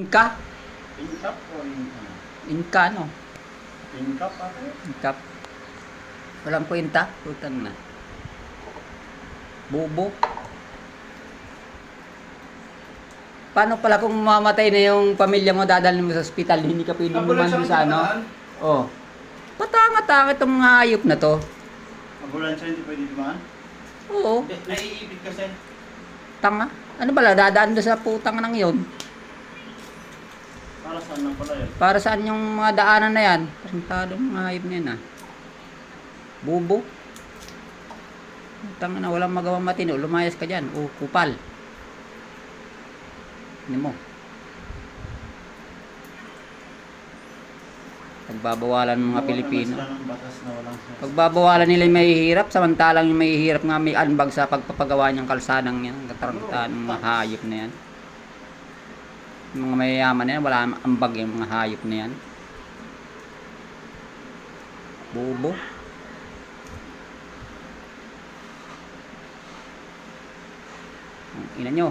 Inka? Incap o incap? Inka, no? Incap ate? Incap. Walang kwenta. Putang na. Bobo. Paano pala kung mamatay na yung pamilya mo, dadalhin mo sa ospital, hindi ka pwedeng lumando sa ano? Oh. Patanga-tanga itong mga hayop na to. Ambulansya hindi pwede dumaan? Oo. Naiipit kasi. Tanga. Ano pala, dadaan doon sa putang nang yon? Para saan lang pala yun? Para saan yung mga daanan na yan? Parang mga hayop na yan, ah. Bobo. Tanga na, walang magawang matino. Lumayas ka dyan. O, kupal. Hindi mo. Pagbabawalan ng mga Pilipino. Sila ng batas na walang Pagbabawalan nila yung mahihirap, samantalang yung mahihirap nga may anbag sa pagpapagawa niyang kalsadang yan. Katarangtaan ng mga hayop na yan. Yung mga mayayaman na yan, wala ambag yung mga hayop na yan. Bobo. Ina nyo.